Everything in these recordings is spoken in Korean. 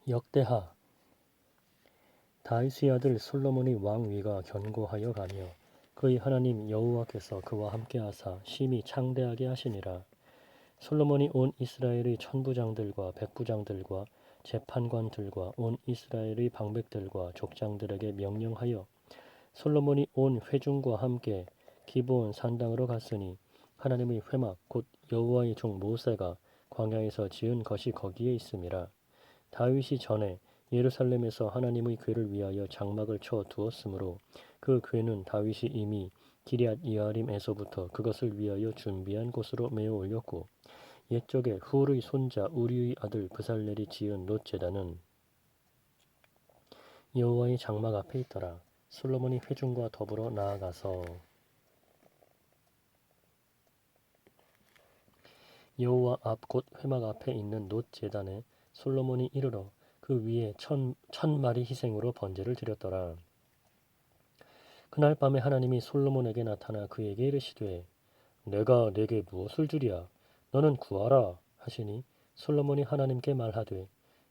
역대하 다윗의 아들 솔로몬의 왕위가 견고하여 가며 그의 하나님 여호와께서 그와 함께하사 심히 창대하게 하시니라. 솔로몬이 온 이스라엘의 천부장들과 백부장들과 재판관들과 온 이스라엘의 방백들과 족장들에게 명령하여 솔로몬이 온 회중과 함께 기브온 산당으로 갔으니 하나님의 회막 곧 여호와의 종 모세가 광야에서 지은 것이 거기에 있음이라. 다윗이 전에 예루살렘에서 하나님의 궤를 위하여 장막을 쳐 두었으므로 그 궤는 다윗이 이미 기럇 여아림에서부터 그것을 위하여 준비한 곳으로 메어 올렸고 옛적에 훌의 손자 우리의 아들 브살렐이 지은 놋제단은 여호와의 장막 앞에 있더라. 솔로몬이 회중과 더불어 나아가서 여호와 앞 곧 회막 앞에 있는 놋제단에 솔로몬이 이르러 그 위에 천 마리 희생으로 번제를 드렸더라. 그날 밤에 하나님이 솔로몬에게 나타나 그에게 이르시되 내가 네게 무엇을 주랴 너는 구하라 하시니 솔로몬이 하나님께 말하되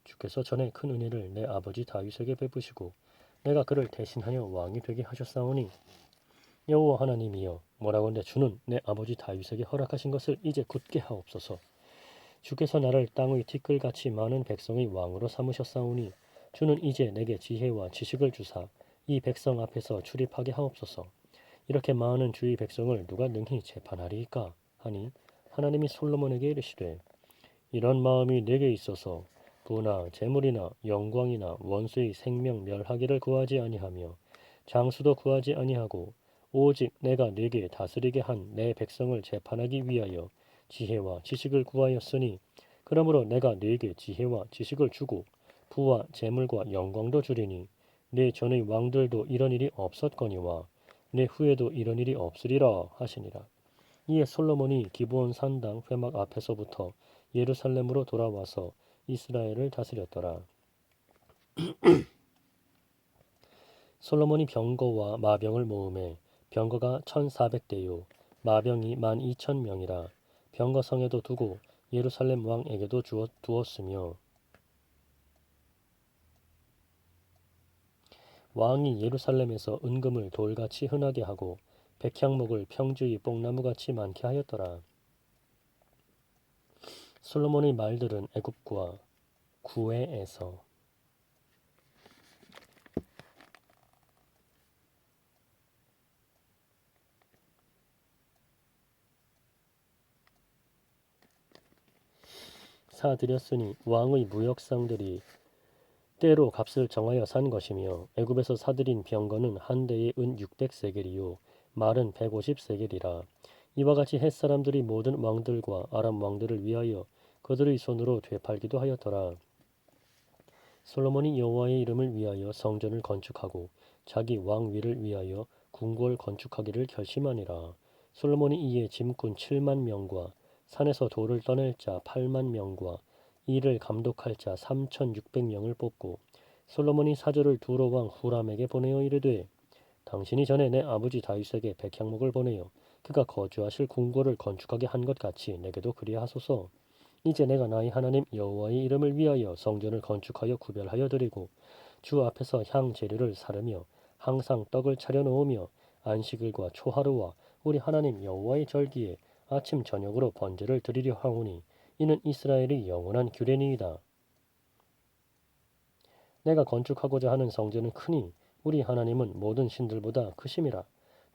주께서 전에 큰 은혜를 내 아버지 다윗에게 베푸시고 내가 그를 대신하여 왕이 되게 하셨사오니 여호와 하나님이여 뭐라건대 주는 내 아버지 다윗에게 허락하신 것을 이제 굳게 하옵소서. 주께서 나를 땅의 티끌같이 많은 백성의 왕으로 삼으셨사오니 주는 이제 내게 지혜와 지식을 주사 이 백성 앞에서 출입하게 하옵소서. 이렇게 많은 주의 백성을 누가 능히 재판하리이까 하니 하나님이 솔로몬에게 이르시되 이런 마음이 내게 있어서 부나 재물이나 영광이나 원수의 생명 멸하기를 구하지 아니하며 장수도 구하지 아니하고 오직 내가 네게 다스리게 한 내 백성을 재판하기 위하여 지혜와 지식을 구하였으니 그러므로 내가 네게 지혜와 지식을 주고 부와 재물과 영광도 주리니 네 전의 왕들도 이런 일이 없었거니와 내 후에도 이런 일이 없으리라 하시니라. 이에 솔로몬이 기브온 산당 회막 앞에서부터 예루살렘으로 돌아와서 이스라엘을 다스렸더라. 솔로몬이 병거와 마병을 모으매 병거가 1400대요 마병이 12,000명이라 병거성에도 두고 예루살렘 왕에게도 두었으며 왕이 예루살렘에서 은금을 돌같이 흔하게 하고 백향목을 평주의 뽕나무같이 많게 하였더라. 솔로몬의 말들은 애굽과 구에에서 사들였으니 왕의 무역상들이 때로 값을 정하여 산 것이며 애굽에서 사들인 병거는 한 대에 은 600세겔이요 말은 150세겔이라. 이와 같이 햇사람들이 모든 왕들과 아람 왕들을 위하여 그들의 손으로 되팔기도 하였더라. 솔로몬이 여호와의 이름을 위하여 성전을 건축하고 자기 왕위를 위하여 궁궐 건축하기를 결심하니라. 솔로몬이 이에 짐꾼 7만 명과 산에서 돌을 떠낼 자 8만 명과 이를 감독할 자 3,600명을 뽑고 솔로몬이 사절을 두로 왕 후람에게 보내어 이르되 당신이 전에 내 아버지 다윗에게 백향목을 보내어 그가 거주하실 궁궐을 건축하게 한 것 같이 내게도 그리하소서. 이제 내가 나의 하나님 여호와의 이름을 위하여 성전을 건축하여 구별하여 드리고 주 앞에서 향 재료를 사르며 항상 떡을 차려 놓으며 안식일과 초하루와 우리 하나님 여호와의 절기에 아침 저녁으로 번제를 드리려 하오니 이는 이스라엘의 영원한 규례니이다. 내가 건축하고자 하는 성전은 크니 우리 하나님은 모든 신들보다 크심이라.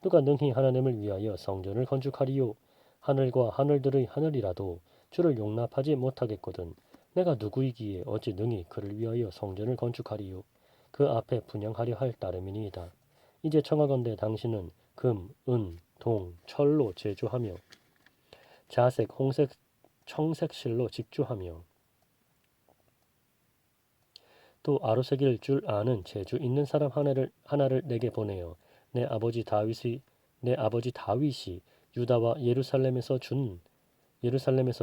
누가 능히 하나님을 위하여 성전을 건축하리요. 하늘과 하늘들의 하늘이라도 주를 용납하지 못하겠거든. 내가 누구이기에 어찌 능히 그를 위하여 성전을 건축하리요. 그 앞에 분향하려 할 따름이니이다. 이제 청하건대 당신은 금, 은, 동, 철로 제조하며 자색, 홍색, 청색실로 직주하며 또 아로새길 줄 아는 재주 있는 사람 하나를 내게 보내어 내 아버지 다윗이 유다와 예루살렘에서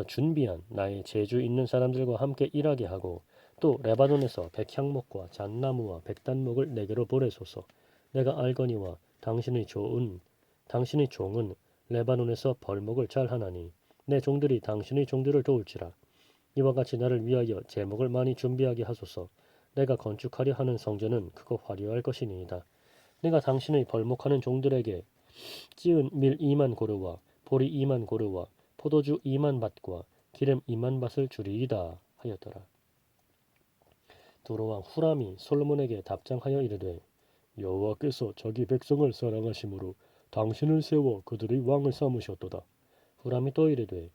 준비한 나의 재주 있는 사람들과 함께 일하게 하고 또 레바논에서 백향목과 잣나무와 백단목을 내게로 보내소서. 내가 알거니와 당신의 종은 레바논에서 벌목을 잘 하나니 내 종들이 당신의 종들을 도울지라. 이와 같이 나를 위하여 제목을 많이 준비하게 하소서. 내가 건축하려 하는 성전은 크고 화려할 것이니이다. 내가 당신의 벌목하는 종들에게 찌은 밀 2만 고르와 보리 2만 고르와 포도주 2만 밭과 기름 2만 밭을 주리이다 하였더라. 두로왕 후람이 솔로몬에게 답장하여 이르되 여호와께서 자기 백성을 사랑하심으로 당신을 세워 그들의 왕을 삼으셨도다. 후람이 또 이르되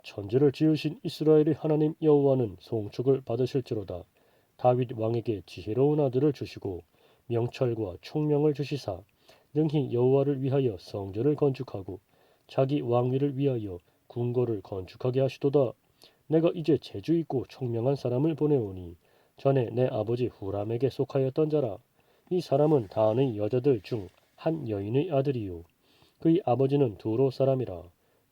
천지를 지으신 이스라엘의 하나님 여호와는 송축을 받으실지로다. 다윗 왕에게 지혜로운 아들을 주시고 명철과 총명을 주시사 능히 여호와를 위하여 성전을 건축하고 자기 왕위를 위하여 궁궐을 건축하게 하시도다. 내가 이제 재주 있고 총명한 사람을 보내오니 전에 내 아버지 후람에게 속하였던 자라. 이 사람은 다은의 여자들 중 한 여인의 아들이요 그의 아버지는 두로 사람이라.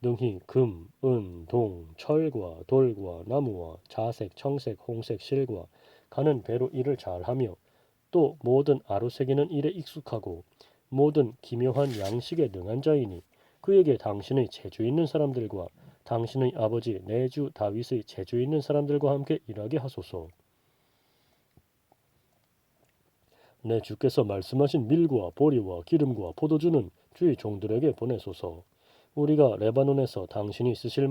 능히 금, 은, 동, 철과 돌과 나무와 자색, 청색, 홍색 실과 가는 배로 일을 잘하며 또 모든 아루새기는 일에 익숙하고 모든 기묘한 양식에 능한 자이니 그에게 당신의 재주 있는 사람들과 당신의 아버지 내 주 다윗의 재주 있는 사람들과 함께 일하게 하소서. 내 주께서 말씀하신 밀과 보리와 기름과 포도주는 주의 종들에게 보내소서. 우리가 레바논에서 당신이 쓰실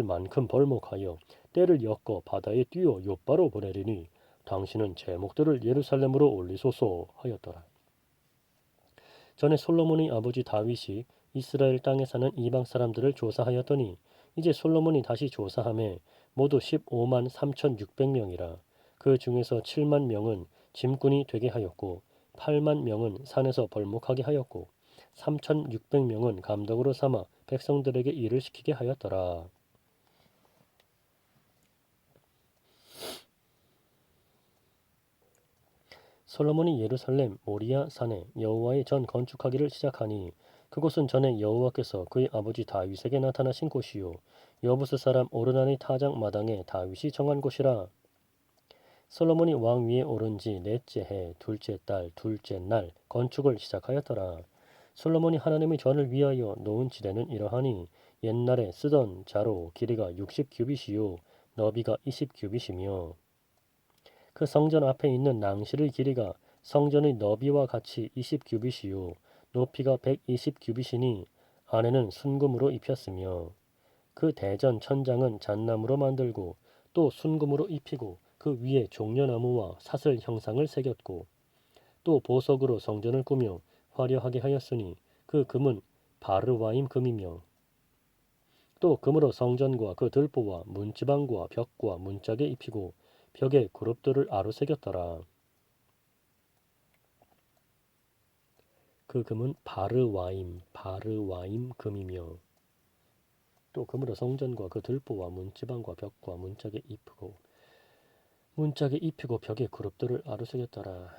만큼 벌목하여 때를 엮어 바다에 띄워 욥바로 보내리니 당신은 제목들을 예루살렘으로 올리소서 하였더라. 전에 솔로몬의 아버지 다윗이 이스라엘 땅에 사는 이방 사람들을 조사하였더니 이제 솔로몬이 다시 조사하매 모두 15만 3,600명이라. 그 중에서 7만 명은 짐꾼이 되게 하였고 8만 명은 산에서 벌목하게 하였고 3,600명은 감독으로 삼아 백성들에게 일을 시키게 하였더라. 솔로몬이 예루살렘 모리아 산에 여호와의 전 건축하기를 시작하니 그곳은 전에 여호와께서 그의 아버지 다윗에게 나타나신 곳이요 여부스 사람 오르난의 타작 마당에 다윗이 정한 곳이라. 솔로몬이 왕 위에 오른 지 넷째 해 둘째 달 둘째 날 건축을 시작하였더라. 솔로몬이 하나님의 전을 위하여 놓은 지대는 이러하니 옛날에 쓰던 자로 길이가 60규빗이요 너비가 20규빗이며 그 성전 앞에 있는 낭실의 길이가 성전의 너비와 같이 20규빗이요 높이가 120규빗이니 안에는 순금으로 입혔으며 그 대전 천장은 잣나무로 만들고 또 순금으로 입히고 그 위에 종려나무와 사슬 형상을 새겼고 또 보석으로 성전을 꾸며 화려하게 하였으니 그 금은 바르와임 금이며 또 금으로 성전과 그 들보와 문지방과 벽과 문짝에 입히고 벽에 그룹들을 아루새겼더라. 그 금은 바르와임 금이며 또 금으로 성전과 그 들보와 문지방과 벽과 문짝에 입히고 벽에 그룹들을 아루새겼더라.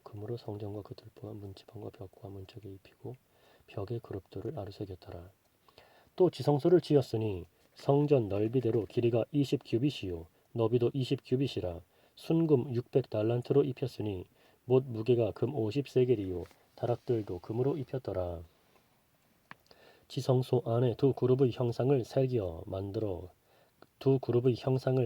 금으로 성전과 그 들보와 문지방과 벽과 문짝에 입히고 벽에 그룹들을 아루새겼더라. 또 지성소를 지었으니 성전 넓이대로 길이가 20규빗이요 너비도 20규빗이라 순금 600달란트로 입혔으니 못 무게가 금 50세겔이요 다락들도 금으로 입혔더라. 지성소 안에 두 그룹의 형상을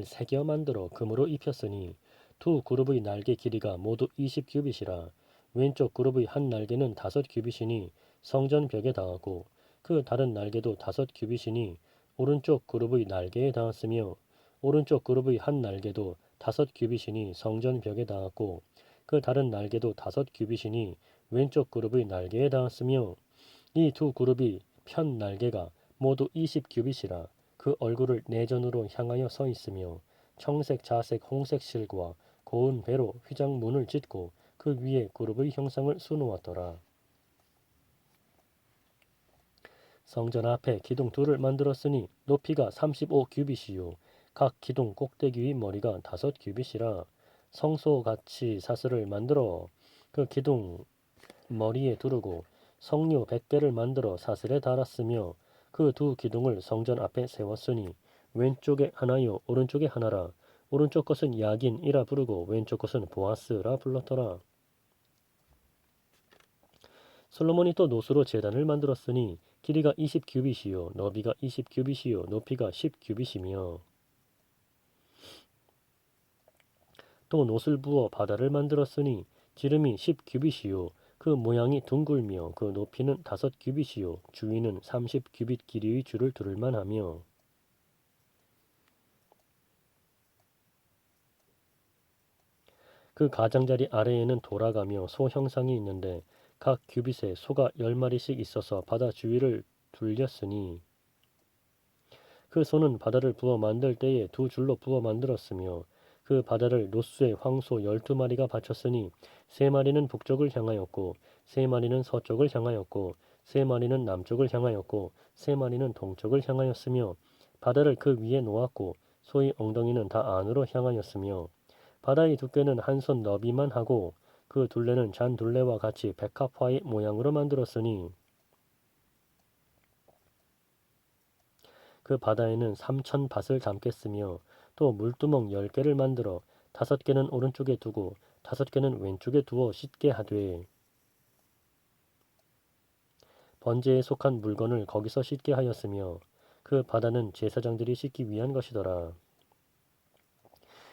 새겨 만들어 금으로 입혔으니 두 그룹의 날개 길이가 모두 20규빗이라 왼쪽 그룹의 한 날개는 5규빗이니 성전 벽에 닿았고 그 다른 날개도 5규빗이니 오른쪽 그룹의 날개에 닿았으며 오른쪽 그룹의 한 날개도 5규빗이니 성전 벽에 닿았고 그 다른 날개도 5규빗이니 왼쪽 그룹의 날개에 닿았으며 이 두 그룹이 편 날개가 모두 20규빗이라 그 얼굴을 내전으로 향하여 서 있으며 청색, 자색, 홍색 실과 고운 배로 휘장문을 짓고 그 위에 그룹의 형상을 수놓았더라. 성전 앞에 기둥 둘을 만들었으니 높이가 35규빗이요 각 기둥 꼭대기의 머리가 5규빗이라 성소같이 사슬을 만들어 그 기둥 머리에 두르고 성류 100개를 만들어 사슬에 달았으며 그 두 기둥을 성전 앞에 세웠으니 왼쪽에 하나요 오른쪽에 하나라. 오른쪽 것은 야긴이라 부르고 왼쪽 것은 보아스라 불렀더라. 솔로몬이 또 노수로 제단을 만들었으니 길이가 20규빗이요 너비가 20규빗이요 높이가 10규빗이며 또 놋을 부어 바다를 만들었으니 지름이 10규빗이요 그 모양이 둥글며 그 높이는 5규빗이요 주위는 30규빗 길이의 줄을 두를 만하며 그 가장자리 아래에는 돌아가며 소 형상이 있는데 각 규빗에 소가 10마리씩 있어서 바다 주위를 둘렸으니 그 소는 바다를 부어 만들 때에 2줄로 부어 만들었으며 그 바다를 노수의 황소 12마리가 바쳤으니 3마리는 북쪽을 향하였고 3마리는 서쪽을 향하였고 3마리는 남쪽을 향하였고 3마리는 동쪽을 향하였으며 바다를 그 위에 놓았고 소의 엉덩이는 다 안으로 향하였으며 바다의 두께는 한 손 너비만 하고 그 둘레는 잔 둘레와 같이 백합화의 모양으로 만들었으니 그 바다에는 3,000밭을 담겠으며 또 물두멍 10개를 만들어 5개는 오른쪽에 두고 5개는 왼쪽에 두어 씻게 하되 번제에 속한 물건을 거기서 씻게 하였으며 그 바다는 제사장들이 씻기 위한 것이더라.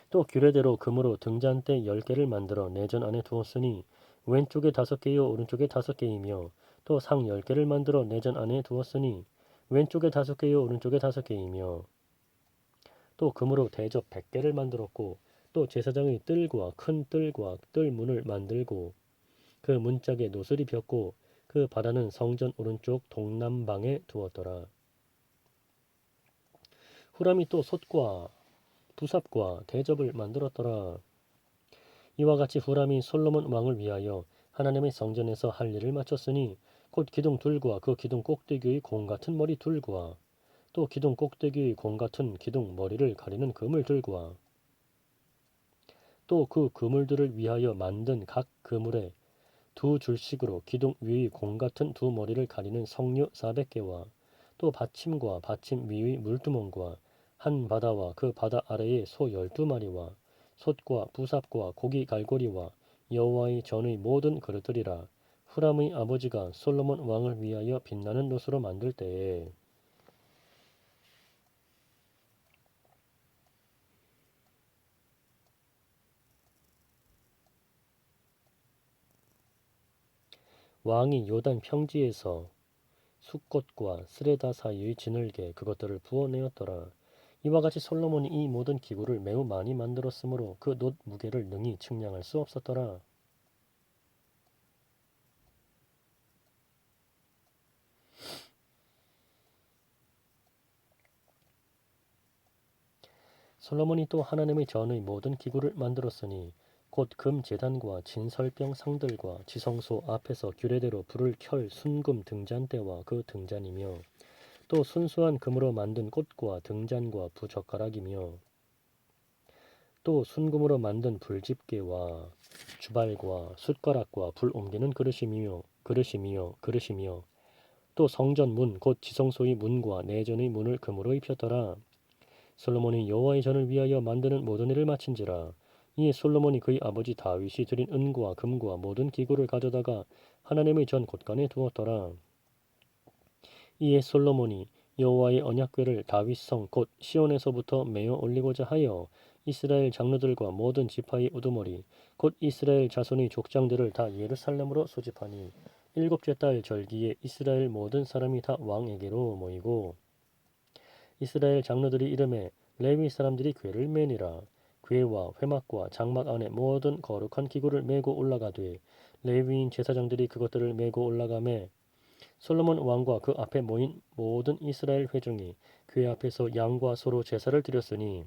또 규례대로 금으로 등잔대 10개를 만들어 내전 안에 두었으니 왼쪽에 5개요 오른쪽에 5개이며 또 상 10개를 만들어 내전 안에 두었으니 왼쪽에 5개요 오른쪽에 5개이며 또 금으로 대접 100개를 만들었고 또 제사장의 뜰과 큰 뜰과 뜰문을 만들고 그 문짝에 노슬이 폈고 그 바다는 성전 오른쪽 동남방에 두었더라. 후람이 또 솥과 부삽과 대접을 만들었더라. 이와 같이 후람이 솔로몬 왕을 위하여 하나님의 성전에서 할 일을 마쳤으니 곧 기둥 둘과 그 기둥 꼭대기의 공 같은 머리 둘과 또 기둥 꼭대기의 공 같은 기둥 머리를 가리는 그물 둘과 또 그 그물들을 위하여 만든 각 그물에 2줄씩으로 기둥 위의 공 같은 2머리를 가리는 석류 400개와 또 받침과 받침 위의 물두멍과 한 바다와 그 바다 아래에 소 12마리와 솥과 부삽과 고기 갈고리와 여호와의 전의 모든 그릇들이라. 후람의 아버지가 솔로몬 왕을 위하여 빛나는 놋으로 만들 때에 왕이 요단 평지에서 숫꽃과 스레다 사이의 진흙에 그것들을 부어내었더라. 이와 같이 솔로몬이 이 모든 기구를 매우 많이 만들었으므로 그 놋 무게를 능히 측량할 수 없었더라. 솔로몬이 또 하나님의 전의 모든 기구를 만들었으니 곧 금 제단과 진설병 상들과 지성소 앞에서 규례대로 불을 켤 순금 등잔대와 그 등잔이며 또 순수한 금으로 만든 꽃과 등잔과 부젓가락이며 또 순금으로 만든 불집게와 주발과 숟가락과 불 옮기는 그릇이며 또 성전 문 곧 지성소의 문과 내전의 문을 금으로 입혔더라. 솔로몬이 여호와의 전을 위하여 만드는 모든 일을 마친지라. 이에 솔로몬이 그의 아버지 다윗이 드린 은과 금과 모든 기구를 가져다가 하나님의 전 곳간에 두었더라. 이에 솔로몬이 여호와의 언약궤를 다윗성 곧 시온에서부터 메어 올리고자 하여 이스라엘 장로들과 모든 지파의 우두머리 곧 이스라엘 자손의 족장들을 다 예루살렘으로 소집하니 7째 달 절기에 이스라엘 모든 사람이 다 왕에게로 모이고 이스라엘 장로들이 이름에 레위 사람들이 궤를 매니라. 궤와 회막과 장막 안에 모든 거룩한 기구를 메고 올라가되 레위인 제사장들이 그것들을 메고 올라가매 솔로몬 왕과 그 앞에 모인 모든 이스라엘 회중이 궤 앞에서 양과 소로 제사를 드렸으니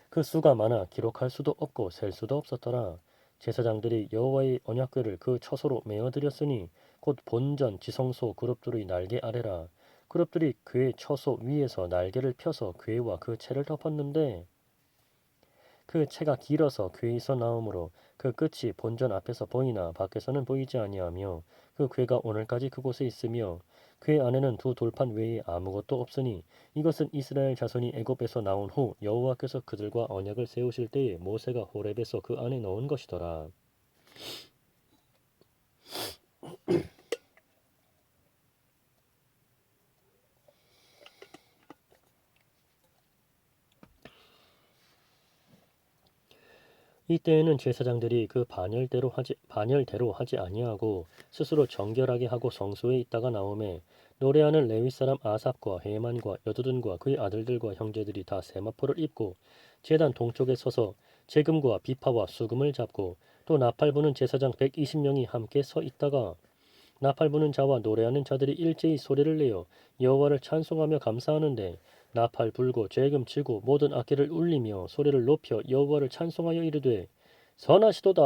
그 수가 많아 기록할 수도 없고 셀 수도 없었더라. 제사장들이 여호와의 언약궤를 그 처소로 메어 드렸으니 곧 본전 지성소 그룹들의 날개 아래라. 그룹들이 궤 처소 위에서 날개를 펴서 궤와 그 채를 덮었는데 그 채가 길어서 궤에서 나오므로 그 끝이 본전 앞에서 보이나 밖에서는 보이지 아니하며 그 궤가 오늘까지 그곳에 있으며 궤 안에는 2돌판 외에 아무것도 없으니 이것은 이스라엘 자손이 애굽에서 나온 후 여호와께서 그들과 언약을 세우실 때에 모세가 호렙에서 그 안에 넣은 것이더라. 이때에는 제사장들이 그 반열대로 하지 아니하고 스스로 정결하게 하고 성소에 있다가 나오매 노래하는 레위 사람 아삽과 헤만과 여두둔과 그의 아들들과 형제들이 다 세마포를 입고 제단 동쪽에 서서 재금과 비파와 수금을 잡고 또 나팔 부는 제사장 120명이 함께 서 있다가 나팔 부는 자와 노래하는 자들이 일제히 소리를 내어 여호와를 찬송하며 감사하는데 나팔 불고 재금 치고 모든 악기를 울리며 소리를 높여 여호와를 찬송하여 이르되 선하시도다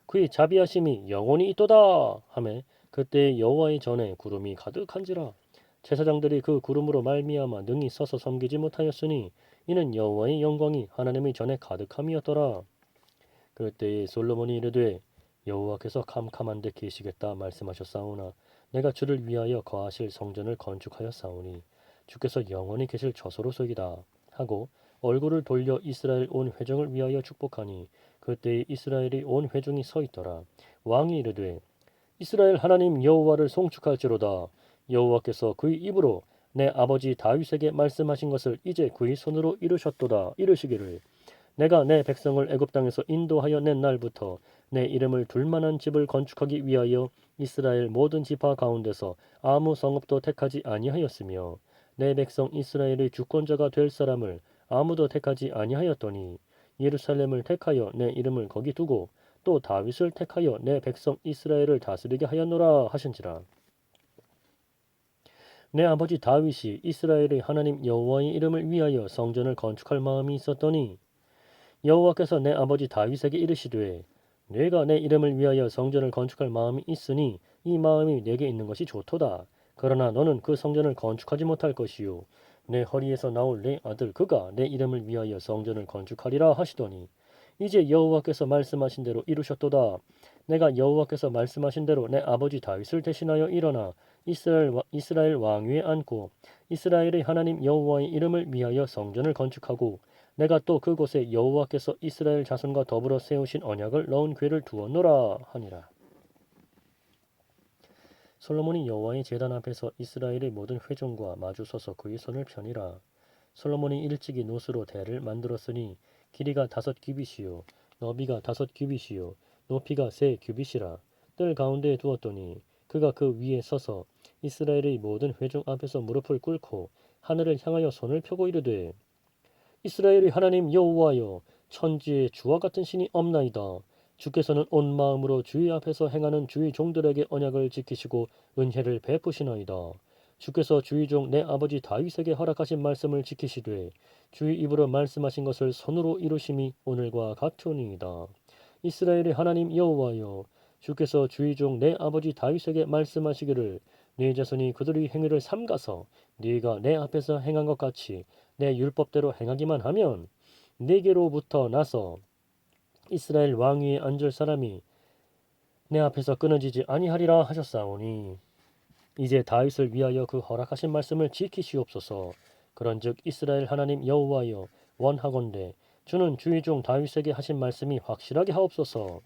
그의 자비하심이 영원히 있도다 하매 그때 여호와의 전에 구름이 가득한지라 제사장들이 그 구름으로 말미암아 능히 서서 섬기지 못하였으니 이는 여호와의 영광이 하나님의 전에 가득함이었더라. 그때에 솔로몬이 이르되 여호와께서 캄캄한 데 계시겠다 말씀하셨사오나 내가 주를 위하여 거하실 성전을 건축하였사오니 주께서 영원히 계실 저소로소이다 하고 얼굴을 돌려 이스라엘 온 회중을 위하여 축복하니 그때에 이스라엘이 온 회중이 서 있더라. 왕이 이르되 이스라엘 하나님 여호와를 송축할지로다. 여호와께서 그의 입으로 내 아버지 다윗에게 말씀하신 것을 이제 그의 손으로 이루셨도다. 이르시기를 내가 내 백성을 애굽 땅에서 인도하여 낸 날부터 내 이름을 둘 만한 집을 건축하기 위하여 이스라엘 모든 지파 가운데서 아무 성읍도 택하지 아니하였으며 내 백성 이스라엘의 주권자가 될 사람을 아무도 택하지 아니하였더니 예루살렘을 택하여 내 이름을 거기 두고 또 다윗을 택하여 내 백성 이스라엘을 다스리게 하였노라 하신지라. 내 아버지 다윗이 이스라엘의 하나님 여호와의 이름을 위하여 성전을 건축할 마음이 있었더니 여호와께서 내 아버지 다윗에게 이르시되 내가 내 이름을 위하여 성전을 건축할 마음이 있으니 이 마음이 내게 있는 것이 좋도다. 그러나 너는 그 성전을 건축하지 못할 것이요 내 허리에서 나올 내 아들 그가 내 이름을 위하여 성전을 건축하리라 하시더니 이제 여호와께서 말씀하신 대로 이루셨도다. 내가 여호와께서 말씀하신 대로 내 아버지 다윗을 대신하여 일어나 이스라엘 왕위에 앉고 이스라엘의 하나님 여호와의 이름을 위하여 성전을 건축하고 내가 또 그곳에 여호와께서 이스라엘 자손과 더불어 세우신 언약을 넣은 궤를 두었노라 하니라. 솔로몬이 여호와의 제단 앞에서 이스라엘의 모든 회중과 마주 서서 그의 손을 펴니라. 솔로몬이 일찍이 노스로 대를 만들었으니 길이가 5규빗이요 너비가 5규빗이요 높이가 3규빗이라. 뜰 가운데에 두었더니 그가 그 위에 서서 이스라엘의 모든 회중 앞에서 무릎을 꿇고 하늘을 향하여 손을 펴고 이르되 이스라엘의 하나님 여호와여 천지에 주와 같은 신이 없나이다. 주께서는 온 마음으로 주의 앞에서 행하는 주의 종들에게 언약을 지키시고 은혜를 베푸시나이다. 주께서 주의 종 내 아버지 다윗에게 허락하신 말씀을 지키시되 주의 입으로 말씀하신 것을 손으로 이루심이 오늘과 같으니이다. 이스라엘의 하나님 여호와여 주께서 주의 종 내 아버지 다윗에게 말씀하시기를 네 자손이 그들의 행위를 삼가서 네가 내 앞에서 행한 것 같이 내 율법대로 행하기만 하면 네게로부터 나서 이스라엘 왕위에 앉을 사람이 내 앞에서 끊어지지 아니하리라 하셨사오니 이제 다윗을 위하여 그 허락하신 말씀을 지키시옵소서. 그런즉 이스라엘 하나님 여호와여 원하건대 주는 주의 종 다윗에게 하신 말씀이 확실하게 하옵소서.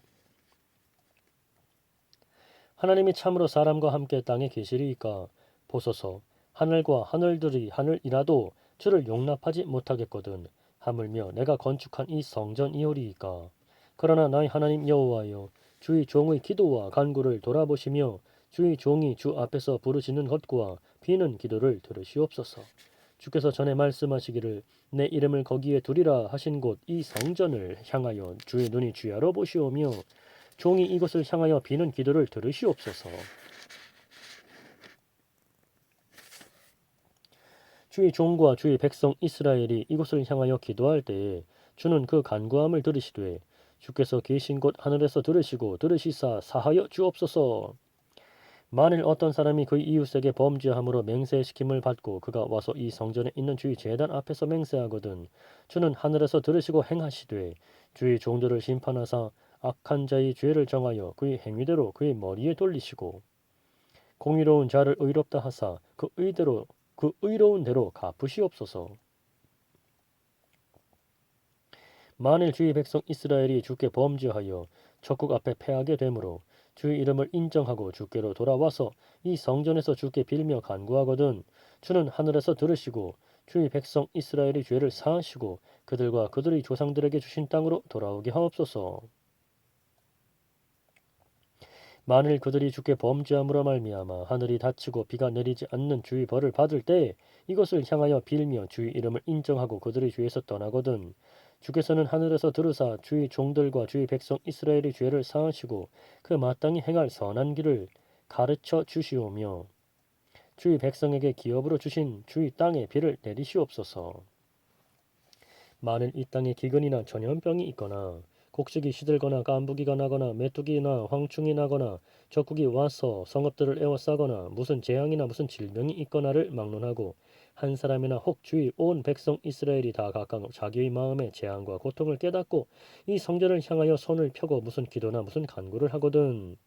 하나님이 참으로 사람과 함께 땅에 계시리이까 보소서. 하늘과 하늘들이 하늘이라도 주를 용납하지 못하겠거든 하물며 내가 건축한 이 성전이오리이까. 그러나 나의 하나님 여호와여 주의 종의 기도와 간구를 돌아보시며 주의 종이 주 앞에서 부르시는 것과 비는 기도를 들으시옵소서. 주께서 전에 말씀하시기를 내 이름을 거기에 두리라 하신 곳 이 성전을 향하여 주의 눈이 주야로 보시오며 종이 이곳을 향하여 비는 기도를 들으시옵소서. 주의 종과 주의 백성 이스라엘이 이곳을 향하여 기도할 때에 주는 그 간구함을 들으시되 주께서 계신 곳 하늘에서 들으시고 들으시사 사하여 주옵소서. 만일 어떤 사람이 그의 이웃에게 범죄함으로 맹세시킴을 받고 그가 와서 이 성전에 있는 주의 제단 앞에서 맹세하거든 주는 하늘에서 들으시고 행하시되 주의 종들을 심판하사 악한 자의 죄를 정하여 그의 행위대로 그의 머리에 돌리시고 공의로운 자를 의롭다 하사 그 의로운 대로 갚으시옵소서. 만일 주의 백성 이스라엘이 주께 범죄하여 적국 앞에 패하게 되므로 주의 이름을 인정하고 주께로 돌아와서 이 성전에서 주께 빌며 간구하거든 주는 하늘에서 들으시고 주의 백성 이스라엘의 죄를 사하시고 그들과 그들의 조상들에게 주신 땅으로 돌아오게 하옵소서. 만일 그들이 주께 범죄함으로 말미암아 하늘이 닫히고 비가 내리지 않는 주의 벌을 받을 때 이것을 향하여 빌며 주의 이름을 인정하고 그들의 죄에서 떠나거든 주께서는 하늘에서 들으사 주의 종들과 주의 백성 이스라엘의 죄를 사하시고 그 마땅히 행할 선한 길을 가르쳐 주시오며 주의 백성에게 기업으로 주신 주의 땅에 비를 내리시옵소서. 만일 이 땅에 기근이나 전염병이 있거나 곡식이 시들거나 깐부기가 나거나 메뚜기나 황충이 나거나 적국이 와서 성읍들을 에워싸거나 무슨 재앙이나 무슨 질병이 있거나를 막론하고 한 사람이나 혹 주의 온 백성 이스라엘이 다 각각 자기의 마음의 재앙과 고통을 깨닫고 이 성전을 향하여 손을 펴고 무슨 기도나 무슨 간구를 하거든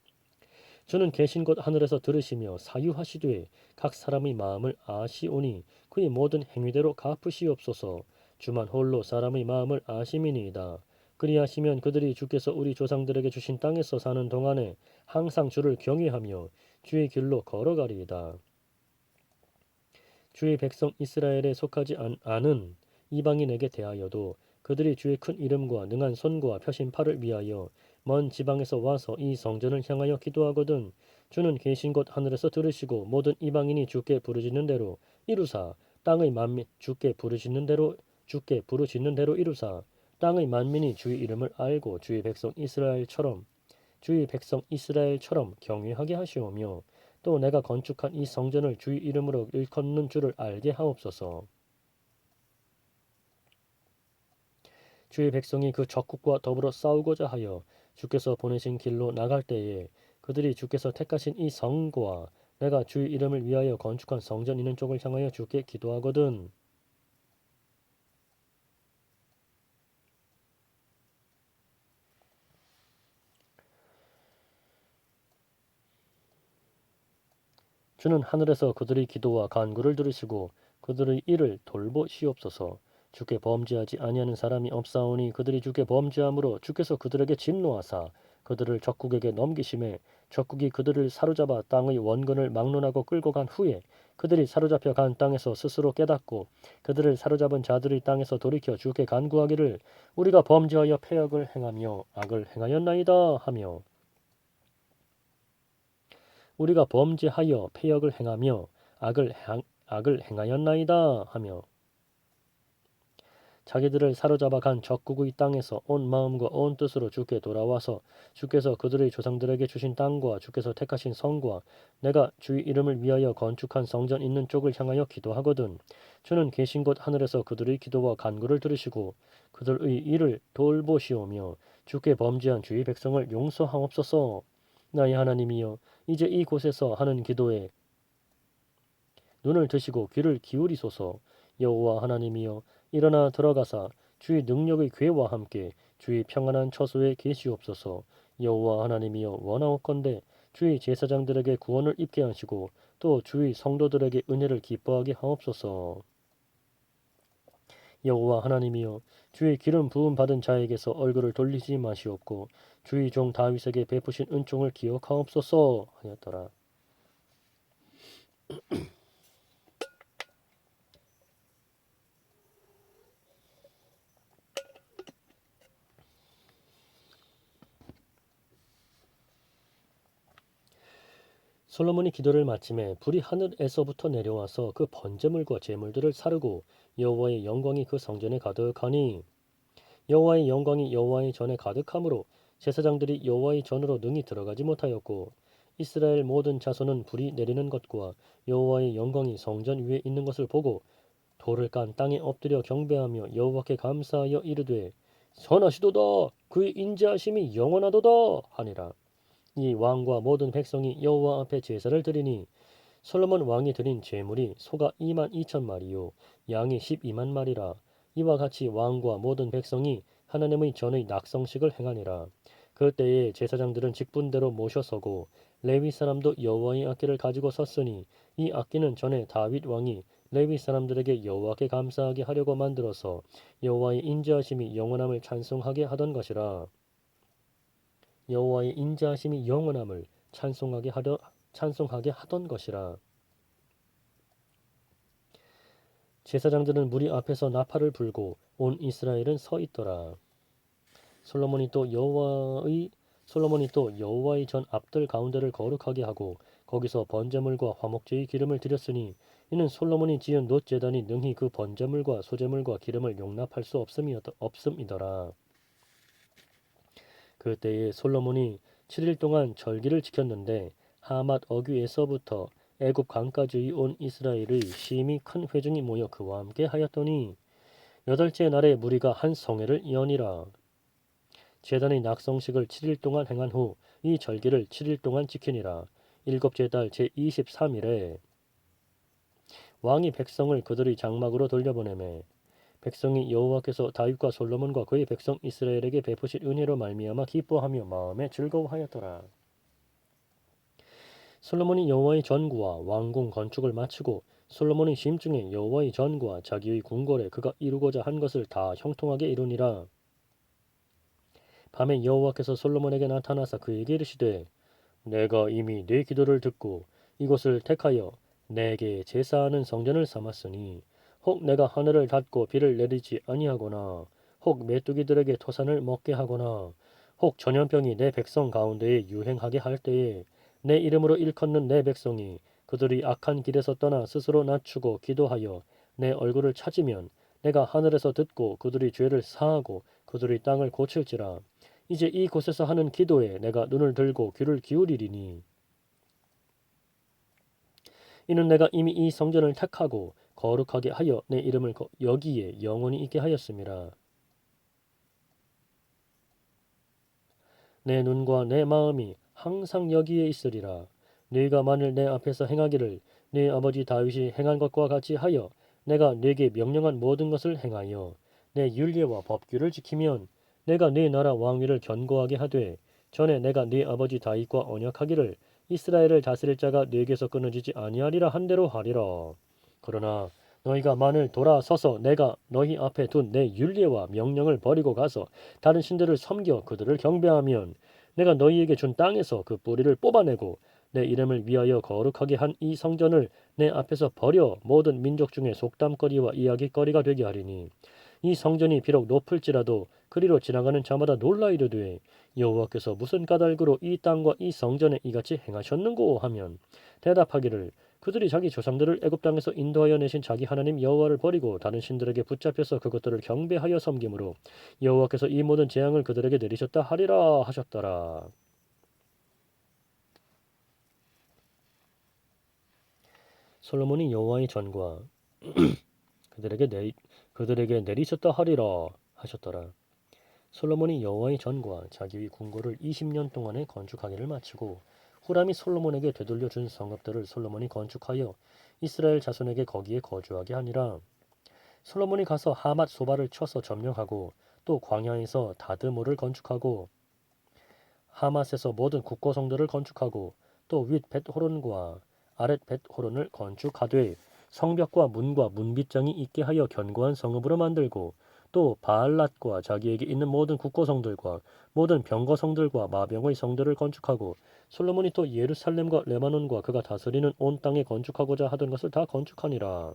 주는 계신 곳 하늘에서 들으시며 사유하시되 각 사람의 마음을 아시오니 그의 모든 행위대로 갚으시옵소서. 주만 홀로 사람의 마음을 아심이니이다. 그리하시면 그들이 주께서 우리 조상들에게 주신 땅에서 사는 동안에 항상 주를 경외하며 주의 길로 걸어가리이다. 주의 백성 이스라엘에 속하지 않은 이방인에게 대하여도 그들이 주의 큰 이름과 능한 손과 펴신 팔을 위하여 먼 지방에서 와서 이 성전을 향하여 기도하거든 주는 계신 곳 하늘에서 들으시고 모든 이방인이 주께 부르짖는 대로 이루사 땅의 만민 주께 부르짖는 대로 이루사 땅의 만민이 주의 이름을 알고 주의 백성 이스라엘처럼 경외하게 하시오며 또 내가 건축한 이 성전을 주의 이름으로 일컫는 줄을 알게 하옵소서. 주의 백성이 그 적국과 더불어 싸우고자 하여 주께서 보내신 길로 나갈 때에 그들이 주께서 택하신 이 성과 내가 주의 이름을 위하여 건축한 성전 있는 쪽을 향하여 주께 기도하거든. 주는 하늘에서 그들의 기도와 간구를 들으시고 그들의 일을 돌보시옵소서. 주께 범죄하지 아니하는 사람이 없사오니 그들이 주께 범죄함으로 주께서 그들에게 진노하사 그들을 적국에게 넘기심에 적국이 그들을 사로잡아 땅의 원근을 막론하고 끌고 간 후에 그들이 사로잡혀 간 땅에서 스스로 깨닫고 그들을 사로잡은 자들의 땅에서 돌이켜 주께 간구하기를 우리가 범죄하여 패역을 행하며 악을 행하였나이다 하며 우리가 범죄하여 패역을 행하며 악을 행하였나이다 하며 자기들을 사로잡아 간 적국의 땅에서 온 마음과 온 뜻으로 주께 돌아와서 주께서 그들의 조상들에게 주신 땅과 주께서 택하신 성과 내가 주의 이름을 위하여 건축한 성전 있는 쪽을 향하여 기도하거든 주는 계신 곳 하늘에서 그들의 기도와 간구를 들으시고 그들의 일을 돌보시오며 주께 범죄한 주의 백성을 용서하옵소서. 나의 하나님이여 이제 이곳에서 하는 기도에 눈을 드시고 귀를 기울이소서. 여호와 하나님이여 일어나 들어가사 주의 능력의 괴와 함께 주의 평안한 처소에 계시옵소서. 여호와 하나님이여 원하옵건대 주의 제사장들에게 구원을 입게 하시고 또 주의 성도들에게 은혜를 기뻐하게 하옵소서. 여호와 하나님이여 주의 기름 부음 받은 자에게서 얼굴을 돌리지 마시옵고 주의 종 다윗에게 베푸신 은총을 기억하옵소서 하였더라. 솔로몬이 기도를 마침에 불이 하늘에서부터 내려와서 그 번제물과 제물들을 사르고 여호와의 영광이 그 성전에 가득하니 여호와의 영광이 여호와의 전에 가득하므로 제사장들이 여호와의 전으로 능히 들어가지 못하였고 이스라엘 모든 자손은 불이 내리는 것과 여호와의 영광이 성전 위에 있는 것을 보고 돌을 깐 땅에 엎드려 경배하며 여호와께 감사하여 이르되 선하시도다 그의 인자하심이 영원하도다 하니라. 이 왕과 모든 백성이 여호와 앞에 제사를 드리니 솔로몬 왕이 드린 제물이 소가 2만 2천 마리요 양이 12만 마리라. 이와 같이 왕과 모든 백성이 하나님의 전의 낙성식을 행하니라. 그때에 제사장들은 직분대로 모셔서고 레위 사람도 여호와의 악기를 가지고 섰으니 이 악기는 전에 다윗 왕이 레위 사람들에게 여호와께 감사하게 하려고 만들어서 여호와의 인자하심이 영원함을 찬송하게 하던 것이라. 여호와의 인자하심이 영원함을 찬송하게 하던 것이라. 제사장들은 무리 앞에서 나팔을 불고 온 이스라엘은 서 있더라. 솔로몬이 또 여호와의 전 앞들 가운데를 거룩하게 하고 거기서 번제물과 화목제의 기름을 드렸으니 이는 솔로몬이 지은 놋 제단이 능히 그 번제물과 소제물과 기름을 용납할 수 없음이더라. 그때에 솔로몬이 7일 동안 절기를 지켰는데 하맛 어귀에서부터 애굽 강까지 온 이스라엘의 심히 큰 회중이 모여 그와 함께 하였더니 여덟째 날에 무리가 한 성회를 이언이라. 제단의 낙성식을 7일 동안 행한 후 이 절기를 7일 동안 지키니라. 일곱째 달 제23일에 왕이 백성을 그들의 장막으로 돌려보내매 백성이 여호와께서 다윗과 솔로몬과 그의 백성 이스라엘에게 베푸신 은혜로 말미암아 기뻐하며 마음에 즐거워하였더라. 솔로몬이 여호와의 전구와 왕궁 건축을 마치고 솔로몬의 심중에 여호와의 전구와 자기의 궁궐에 그가 이루고자 한 것을 다 형통하게 이루니라. 밤에 여호와께서 솔로몬에게 나타나사 그에게 이르시되 내가 이미 네 기도를 듣고 이곳을 택하여 내게 제사하는 성전을 삼았으니 혹 내가 하늘을 닫고 비를 내리지 아니하거나 혹 메뚜기들에게 토산을 먹게 하거나 혹 전염병이 내 백성 가운데에 유행하게 할 때에 내 이름으로 일컫는 내 백성이 그들이 악한 길에서 떠나 스스로 낮추고 기도하여 내 얼굴을 찾으면 내가 하늘에서 듣고 그들의 죄를 사하고 그들의 땅을 고칠지라. 이제 이곳에서 하는 기도에 내가 눈을 들고 귀를 기울이리니 이는 내가 이미 이 성전을 택하고 거룩하게 하여 내 이름을 여기에 영원히 있게 하였음이라. 내 눈과 내 마음이 항상 여기에 있으리라. 네가 만일 내 앞에서 행하기를 네 아버지 다윗이 행한 것과 같이 하여 내가 네게 명령한 모든 것을 행하여 내 율례와 법규를 지키면 내가 네 나라 왕위를 견고하게 하되 전에 내가 네 아버지 다윗과 언약하기를 이스라엘을 다스릴 자가 네게서 끊어지지 아니하리라 한 대로 하리라. 그러나 너희가 만일 돌아서서 내가 너희 앞에 둔 내 율례와 명령을 버리고 가서 다른 신들을 섬겨 그들을 경배하면 내가 너희에게 준 땅에서 그 뿌리를 뽑아내고 내 이름을 위하여 거룩하게 한 이 성전을 내 앞에서 버려 모든 민족 중에 속담거리와 이야기거리가 되게 하리니 이 성전이 비록 높을지라도 그리로 지나가는 자마다 놀라 이르되 여호와께서 무슨 까닭으로 이 땅과 이 성전에 이같이 행하셨는고 하면 대답하기를 그들이 자기 조상들을 애굽 땅에서 인도하여 내신 자기 하나님 여호와를 버리고 다른 신들에게 붙잡혀서 그것들을 경배하여 섬김으로 여호와께서 이 모든 재앙을 그들에게 내리셨다 하리라 하셨더라. 솔로몬이 여호와의 전과 그들에게 내리셨다 하리라 하셨더라. 솔로몬이 여호와의 전과 자기의 궁궐을 20년 동안에 건축하기를 마치고 후람이 솔로몬에게 되돌려 준 성읍들을 솔로몬이 건축하여 이스라엘 자손에게 거기에 거주하게 하니라. 솔로몬이 가서 하맛 소바를 쳐서 점령하고 또 광야에서 다드모를 건축하고 하맛에서 모든 국고성들을 건축하고 또 윗 벳호론과 아랫 벳호론을 건축하되 성벽과 문과 문빗장이 있게 하여 견고한 성읍으로 만들고 또 바알랏과 자기에게 있는 모든 국고성들과 모든 병거성들과 마병의 성들을 건축하고 솔로몬이 또 예루살렘과 레바논과 그가 다스리는 온 땅에 건축하고자 하던 것을 다 건축하니라.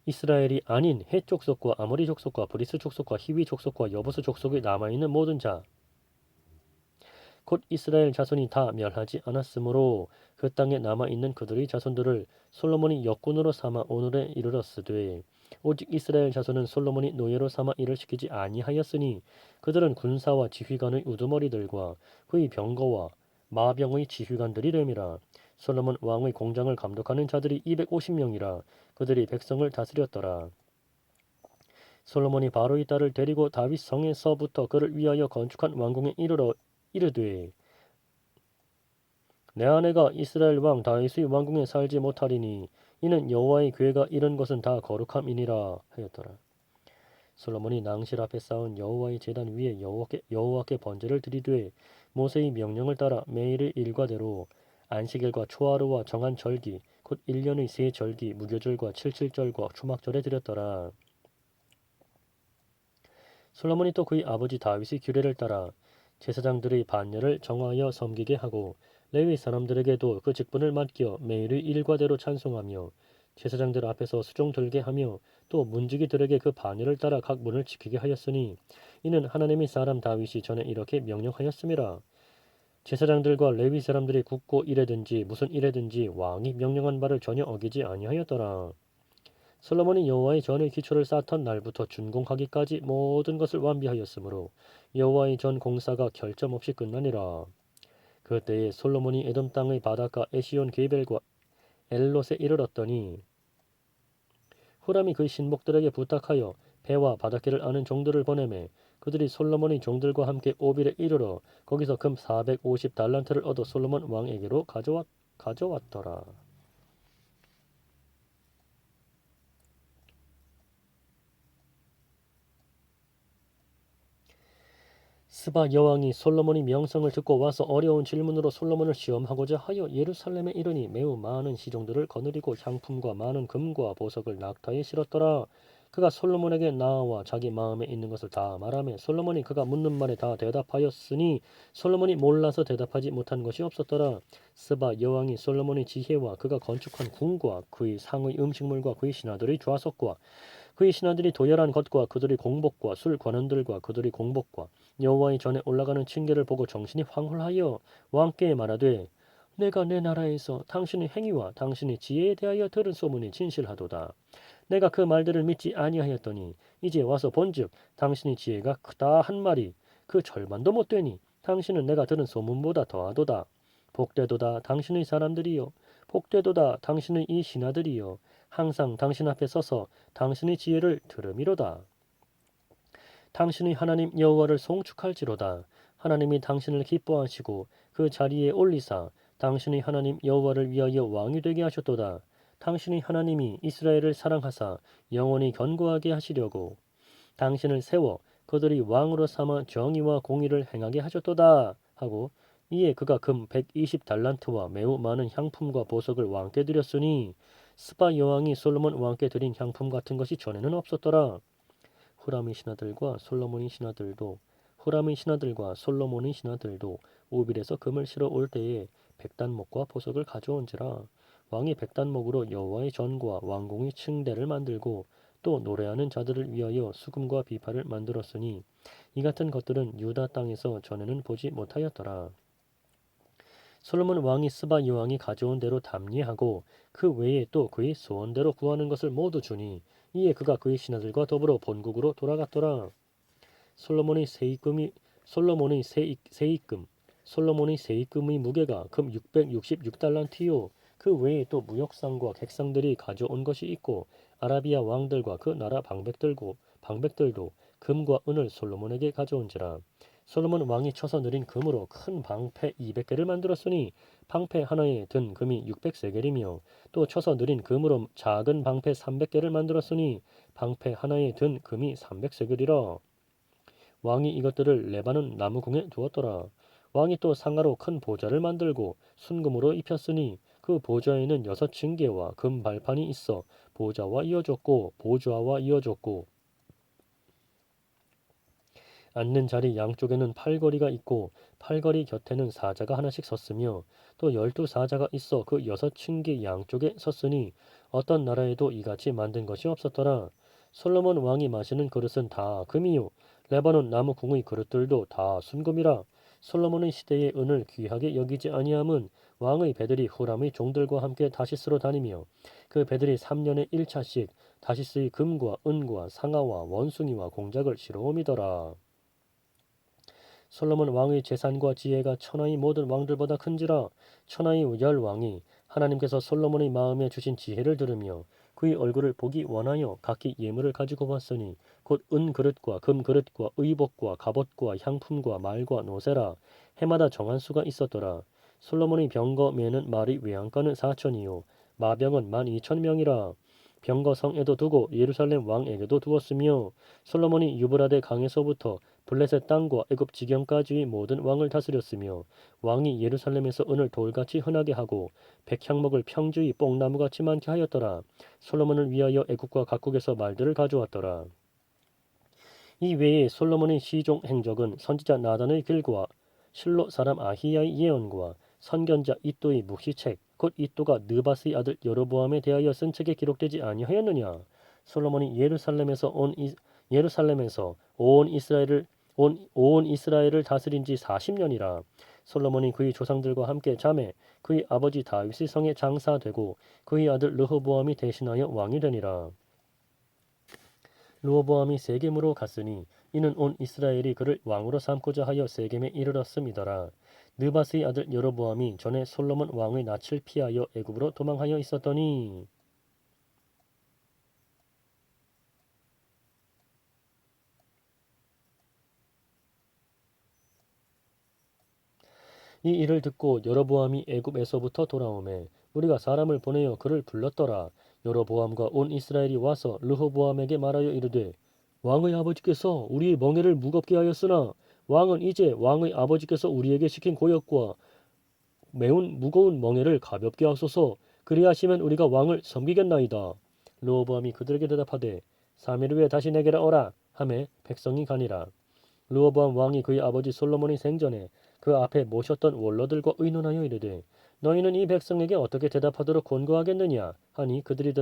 이스라엘이 아닌 헷 족속과 아모리 족속과 브리스 족속과 히위 족속과 여부스 족속에 남아있는 모든 자 곧 이스라엘 자손이 다 멸하지 않았으므로 그 땅에 남아있는 그들의 자손들을 솔로몬이 역군으로 삼아 오늘에 이르렀으되 오직 이스라엘 자손은 솔로몬이 노예로 삼아 일을 시키지 아니하였으니 그들은 군사와 지휘관의 우두머리들과 그의 병거와 마병의 지휘관들이 됨이라. 솔로몬 왕의 공장을 감독하는 자들이 250명이라 그들이 백성을 다스렸더라. 솔로몬이 바로의 딸을 데리고 다윗 성에서부터 그를 위하여 건축한 왕궁에 이르러 이르되 내 아내가 이스라엘 왕 다윗의 왕궁에 살지 못하리니 이는 여호와의 궤가 이른 것은 다 거룩함이니라 하였더라. 솔로몬이 낭실 앞에 쌓은 여호와의 제단 위에 여호와께 번제를 드리되 모세의 명령을 따라 매일의 일과대로 안식일과 초하루와 정한 절기 곧 1년의 세 절기 무교절과 칠칠절과 초막절에 드렸더라. 솔로몬이 또 그의 아버지 다윗의 규례를 따라 제사장들의 반열을 정하여 섬기게 하고 레위 사람들에게도 그 직분을 맡겨 매일의 일과대로 찬송하며 제사장들 앞에서 수종 들게 하며 또 문지기들에게 그 반열을 따라 각 문을 지키게 하였으니 이는 하나님의 사람 다윗이 전에 이렇게 명령하였음이라. 제사장들과 레위 사람들이 굳고 일하든지 무슨 일하든지 왕이 명령한 바를 전혀 어기지 아니하였더라. 솔로몬이 여호와의 전의 기초를 쌓던 날부터 준공하기까지 모든 것을 완비하였으므로 여호와의 전 공사가 결점 없이 끝나니라. 그때에 솔로몬이 에돔 땅의 바닷가 에시온 게벨과 엘롯에 이르렀더니 후람이 그 신복들에게 부탁하여 배와 바닷길을 아는 종들을 보내매 그들이 솔로몬의 종들과 함께 오빌에 이르러 거기서 금 450달란트를 얻어 솔로몬 왕에게로 가져왔더라. 스바 여왕이 솔로몬의 명성을 듣고 와서 어려운 질문으로 솔로몬을 시험하고자 하여 예루살렘에 이르니 매우 많은 시종들을 거느리고 향품과 많은 금과 보석을 낙타에 실었더라. 그가 솔로몬에게 나와 자기 마음에 있는 것을 다 말하며 솔로몬이 그가 묻는 말에 다 대답하였으니 솔로몬이 몰라서 대답하지 못한 것이 없었더라. 스바 여왕이 솔로몬의 지혜와 그가 건축한 궁과 그의 상의 음식물과 그의 신하들의 좌석과 그의 신하들이 도열한 것과 그들의 공복과 술 관원들과 그들의 공복과 여호와의 전에 올라가는 층계를 보고 정신이 황홀하여 왕께 말하되 내가 내 나라에서 당신의 행위와 당신의 지혜에 대하여 들은 소문이 진실하도다. 내가 그 말들을 믿지 아니하였더니 이제 와서 본즉 당신의 지혜가 크다 한 말이 그 절반도 못 되니 당신은 내가 들은 소문보다 더하도다. 복되도다 당신의 사람들이여 복되도다 당신의 이 신하들이여 항상 당신 앞에 서서 당신의 지혜를 들음이로다. 당신의 하나님 여호와를 송축할지로다. 하나님이 당신을 기뻐하시고 그 자리에 올리사 당신의 하나님 여호와를 위하여 왕이 되게 하셨도다. 당신의 하나님이 이스라엘을 사랑하사 영원히 견고하게 하시려고 당신을 세워 그들이 왕으로 삼아 정의와 공의를 행하게 하셨도다 하고 이에 그가 금 120달란트와 매우 많은 향품과 보석을 왕께 드렸으니 스바 여왕이 솔로몬 왕께 드린 향품 같은 것이 전에는 없었더라. 후람의 신하들과 솔로몬의 신하들도 오빌에서 금을 실어 올 때에 백단목과 보석을 가져온지라. 왕이 백단목으로 여호와의 전과 왕궁의 층대를 만들고 또 노래하는 자들을 위하여 수금과 비파를 만들었으니 이 같은 것들은 유다 땅에서 전에는 보지 못하였더라. 솔로몬 왕이 스바 여왕이 가져온 대로 담례하고 그 외에 또 그의 소원대로 구하는 것을 모두 주니 이에 그가 그의 신하들과 더불어 본국으로 돌아갔더라. 솔로몬의 세입금이 솔로몬의 세입금의 무게가 금 666달란트요. 그 외에 또 무역상과 객상들이 가져온 것이 있고 아라비아 왕들과 그 나라 방백들도 금과 은을 솔로몬에게 가져온지라. 솔로몬 왕이 쳐서 느린 금으로 큰 방패 200개를 만들었으니 방패 하나에 든 금이 600세겔이며 또 쳐서 느린 금으로 작은 방패 300개를 만들었으니 방패 하나에 든 금이 300세겔이라. 왕이 이것들을 레바논 나무궁에 두었더라. 왕이 또 상아로 큰 보좌를 만들고 순금으로 입혔으니 그 보좌에는 6층계와 금 발판이 있어 보좌와 이어졌고 앉는 자리 양쪽에는 팔걸이가 있고 팔걸이 곁에는 사자가 하나씩 섰으며 또 12사자가 있어 그 6층계 양쪽에 섰으니 어떤 나라에도 이같이 만든 것이 없었더라. 솔로몬 왕이 마시는 그릇은 다 금이요 레바논 나무 궁의 그릇들도 다 순금이라. 솔로몬의 시대의 은을 귀하게 여기지 아니함은 왕의 배들이 후람의 종들과 함께 다시스로 다니며 그 배들이 3년에 1차씩 다시스의 금과 은과 상아와 원숭이와 공작을 실어옴이더라. 솔로몬 왕의 재산과 지혜가 천하의 모든 왕들보다 큰지라. 천하의 10왕이 하나님께서 솔로몬의 마음에 주신 지혜를 들으며 그의 얼굴을 보기 원하여 각기 예물을 가지고 왔으니 곧 은 그릇과 금 그릇과 의복과 갑옷과 향품과 말과 노새라. 해마다 정한 수가 있었더라. 솔로몬의 병거 매는 말의 외양간은 4천이요 마병은 12,000명이라. 병거 성에도 두고 예루살렘 왕에게도 두었으며 솔로몬이 유브라데 강에서부터 블레셋 땅과 애굽 지경까지의 모든 왕을 다스렸으며 왕이 예루살렘에서 은을 돌같이 흔하게 하고 백향목을 평지의 뽕나무같이 많게 하였더라. 솔로몬을 위하여 애국과 각국에서 말들을 가져왔더라. 이 외에 솔로몬의 시종 행적은 선지자 나단의 글과 실로 사람 아히야의 예언과 선견자 이또의 묵시책 곧 이또가 느바스의 아들 여로보암에 대하여 쓴 책에 기록되지 아니하였느냐. 솔로몬이 예루살렘에서 온 이스라엘을 다스린 지 40년이라. 솔로몬이 그의 조상들과 함께 잠에 그의 아버지 다윗의 성에 장사되고 그의 아들 르호보암이 대신하여 왕이 되니라. 르호보암이 세겜으로 갔으니 이는 온 이스라엘이 그를 왕으로 삼고자 하여 세겜에 이르렀음이더라. 느바스의 아들 여로보암이 전에 솔로몬 왕의 낯을 피하여 애굽으로 도망하여 있었더니 이 일을 듣고 여로보암이 애굽에서부터 돌아오매 우리가 사람을 보내어 그를 불렀더라. 여로보암과 온 이스라엘이 와서 르호보암에게 말하여 이르되 왕의 아버지께서 우리의 멍에를 무겁게 하였으나 왕은 이제 왕의 아버지께서 우리에게 시킨 고역과 매운 무거운 멍에를 가볍게 하소서. 그리하시면 우리가 왕을 섬기겠나이다. 르호보암이 그들에게 대답하되 3일 후에 다시 내게로 오라 하매 백성이 가니라. 르호보암 왕이 그의 아버지 솔로몬이 생전에 그 앞에 모셨던 원로들과 의논하여 이르되 너희는 이 백성에게 어떻게 대답하도록 권고하겠느냐 하니 그들이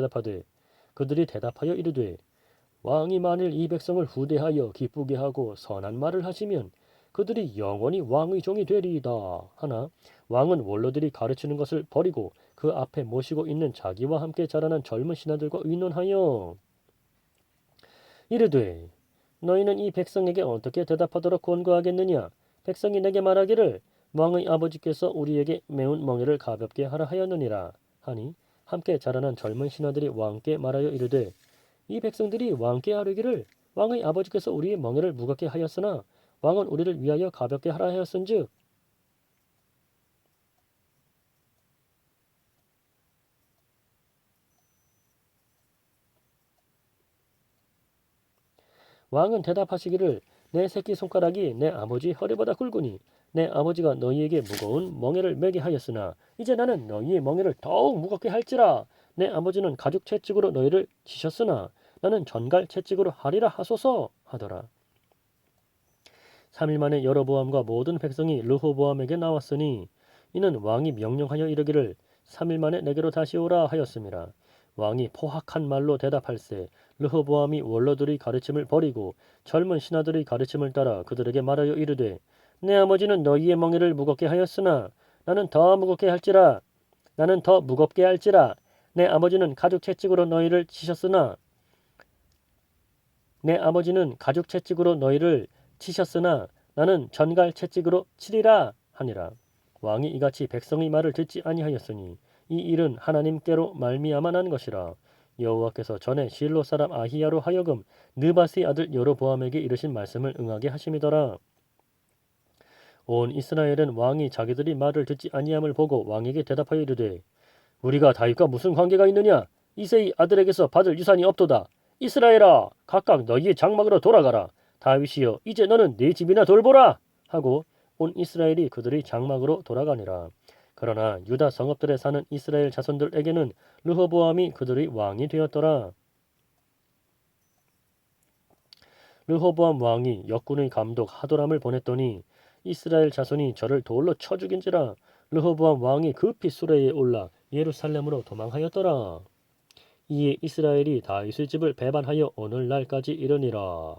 대답하여 이르되 왕이 만일 이 백성을 후대하여 기쁘게 하고 선한 말을 하시면 그들이 영원히 왕의 종이 되리이다 하나 왕은 원로들이 가르치는 것을 버리고 그 앞에 모시고 있는 자기와 함께 자라난 젊은 신하들과 의논하여 이르되 너희는 이 백성에게 어떻게 대답하도록 권고하겠느냐. 백성이 내게 말하기를 왕의 아버지께서 우리에게 매운 멍에를 가볍게 하라 하였느니라 하니 함께 자라난 젊은 신하들이 왕께 말하여 이르되 이 백성들이 왕께 아뢰기를 왕의 아버지께서 우리의 멍에를 무겁게 하였으나 왕은 우리를 위하여 가볍게 하라 하였은즉 왕은 대답하시기를 내 새끼손가락이 내 아버지 허리보다 굵으니 내 아버지가 너희에게 무거운 멍에를 매게 하였으나 이제 나는 너희의 멍에를 더욱 무겁게 할지라. 내 아버지는 가죽 채찍으로 너희를 치셨으나 나는 전갈 채찍으로 하리라 하소서 하더라. 3일 만에 여로보암과 모든 백성이 르호보암에게 나왔으니 이는 왕이 명령하여 이르기를 3일 만에 내게로 다시 오라 하였음이라. 왕이 포악한 말로 대답할세 르호보암이 원로들의 가르침을 버리고 젊은 신하들의 가르침을 따라 그들에게 말하여 이르되 내 아버지는 너희의 멍에를 무겁게 하였으나 나는 더 무겁게 할지라. 내 아버지는 가죽 채찍으로 너희를 치셨으나 나는 전갈 채찍으로 치리라 하니라. 왕이 이같이 백성의 말을 듣지 아니하였으니 이 일은 하나님께로 말미암아 난 것이라. 여호와께서 전에 실로 사람 아히야로 하여금 느바스의 아들 여로보암에게 이르신 말씀을 응하게 하심이더라. 온 이스라엘은 왕이 자기들이 말을 듣지 아니함을 보고 왕에게 대답하여 이르되 우리가 다윗과 무슨 관계가 있느냐. 이새의 아들에게서 받을 유산이 없도다. 이스라엘아 각각 너희의 장막으로 돌아가라. 다윗이여 이제 너는 네 집이나 돌보라 하고 온 이스라엘이 그들의 장막으로 돌아가니라. 그러나 유다 성읍들에 사는 이스라엘 자손들에게는 르호보암이 그들의 왕이 되었더라. 르호보암 왕이 역군의 감독 하도람을 보냈더니 이스라엘 자손이 저를 돌로 쳐 죽인지라. 르호보암 왕이 급히 수레에 올라 예루살렘으로 도망하였더라. 이에 이스라엘이 다윗의 집을 배반하여 오늘날까지 이르니라.